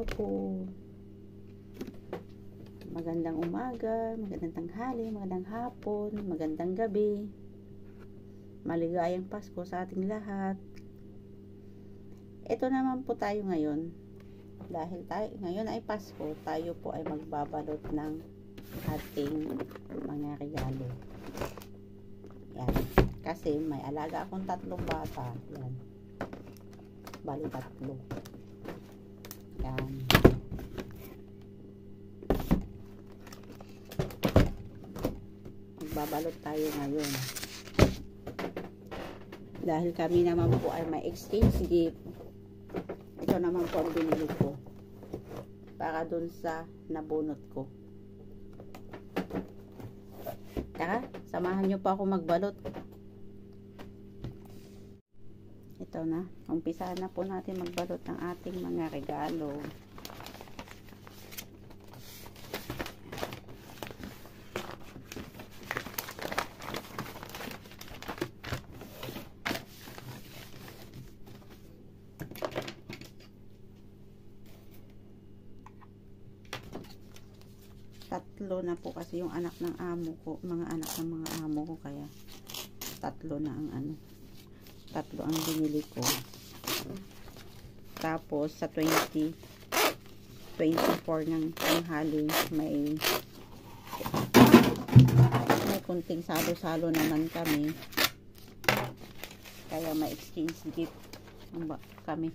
Hello po. Magandang umaga, magandang tanghali, magandang hapon, magandang gabi. Maligayang Pasko sa ating lahat. Ito naman po tayo ngayon. Dahil ngayon ay Pasko, tayo po ay magbabalot ng ating mga regalo. Yan. Kasi may alaga akong 3 bata. Yan. Bali 3. Yan. Magbabalot tayo ngayon. Dahil kami naman po ay may exchange gift. Ito naman po ang binili ko. Para dun sa nabunot ko. Tara, samahan nyo pa ako magbalot. Ito na. Umpisahan na po natin magbalot ng ating mga regalo. Tatlo na po kasi yung anak ng amo ko, mga anak ng mga amo ko, kaya 3 na ang 3 ang binili ko. Tapos sa 24 ng tanghali may kunting salo-salo naman kami, kaya may exchange gift kami.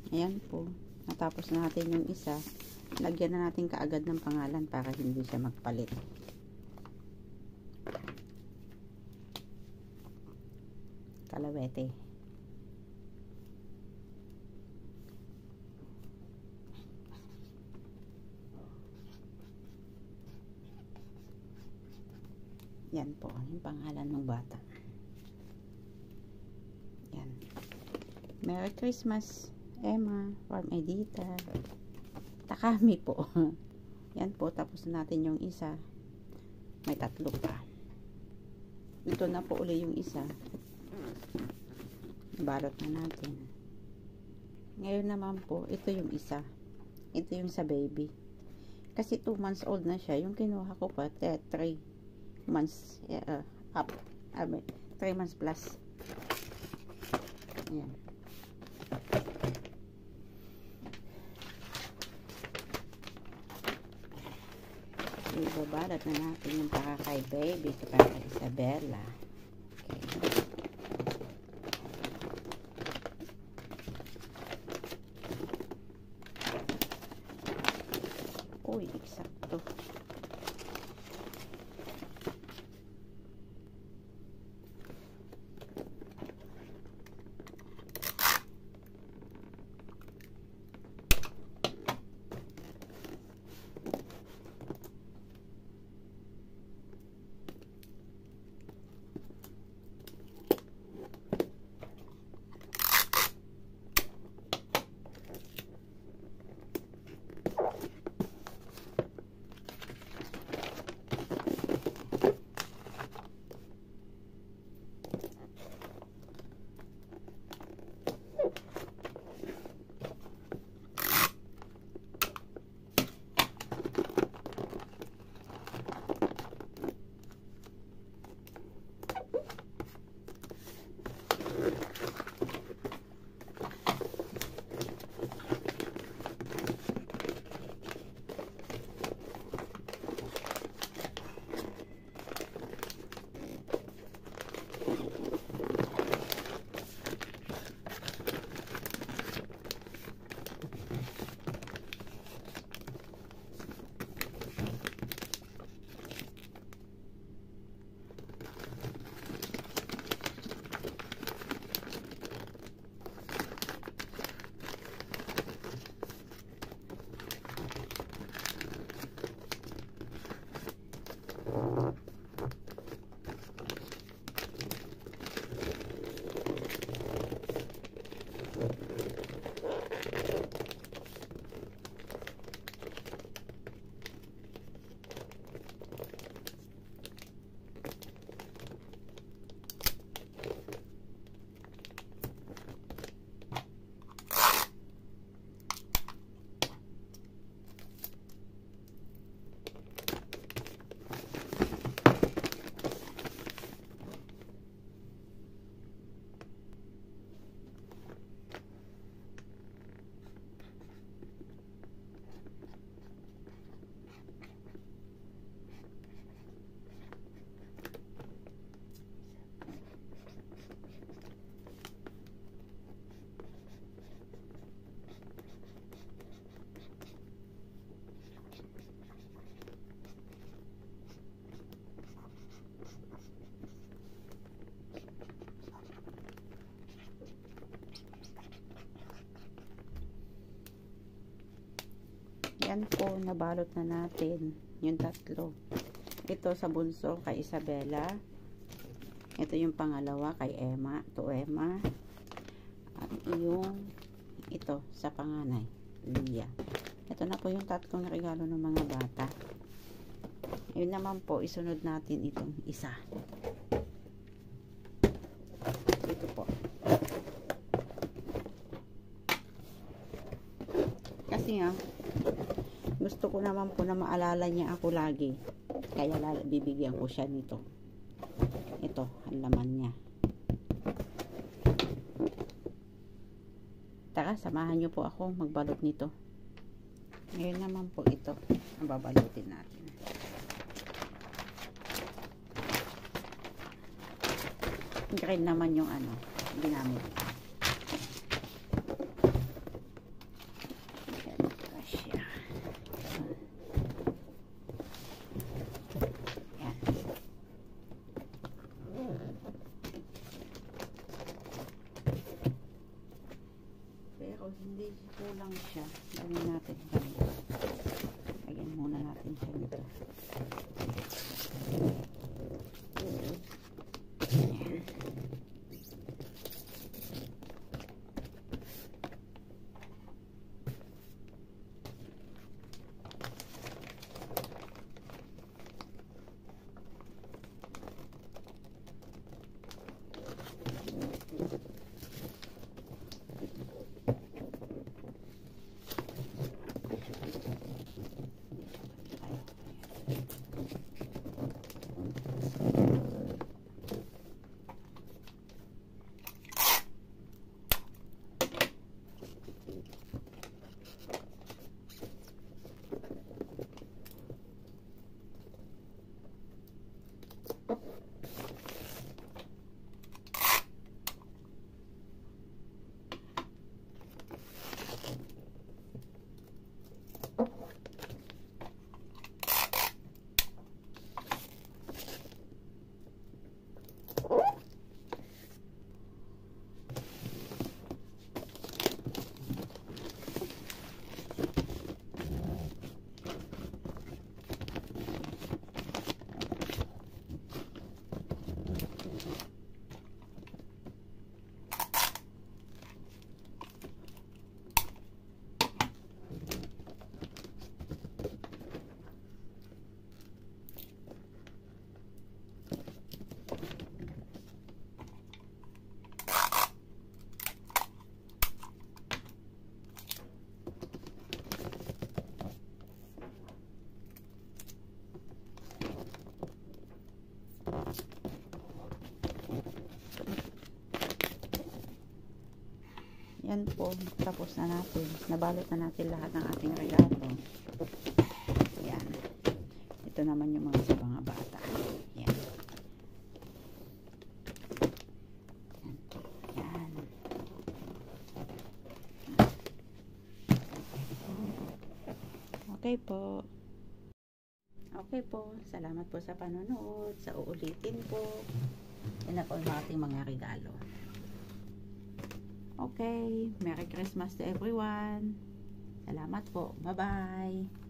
Ayan po. Natapos na natin yung isa. Lagyan na natin kaagad ng pangalan para hindi siya magpalit. Kalawete. Yan po. Yung pangalan ng bata. Yan. Merry Christmas, Emma, from Edita. Takami po. Yan po, tapos na natin yung isa. May 3 pa. Ito na po uli yung isa. Balot na natin. Ngayon naman po, ito yung isa. Ito yung sa baby. Kasi 2 months old na siya. Yung kinuha ko pa, 3 months up. 3 months plus. Ayan. Ibabalot na natin yung para kay baby, para kay Isabella. Okay. Uy, eksakto. Yan po, nabalot na natin yung tatlo. Ito sa bunso kay Isabela. Ito yung pangalawa kay Emma, to Emma. At yung ito sa panganay, Lia. Ito na po yung tatlong regalo ng mga bata. Yun naman po, isunod natin itong isa. Ito po. Kasi nga, gusto ko naman po na maalala niya ako lagi. Kaya bibigyan ko siya nito. Ito, ang laman niya. Tara, samahan niyo po ako magbalot nito. Ngayon naman po ito, ang babalutin natin. Green naman yung ano, ginamit. Yan. Pero hindi kulang siya. Lagyan natin siya. Lagyan muna natin siya nito. Yan po, tapos na natin. Nabalot na natin lahat ng ating regalo. Yan. Ito naman yung mga sa mga bata. Yan. Yan. Okay po. Okay po. Salamat po sa panonood. Sa uulitin po. Yan na po yung ating mga regalo. Okay. Merry Christmas to everyone. Salamat po. Bye-bye.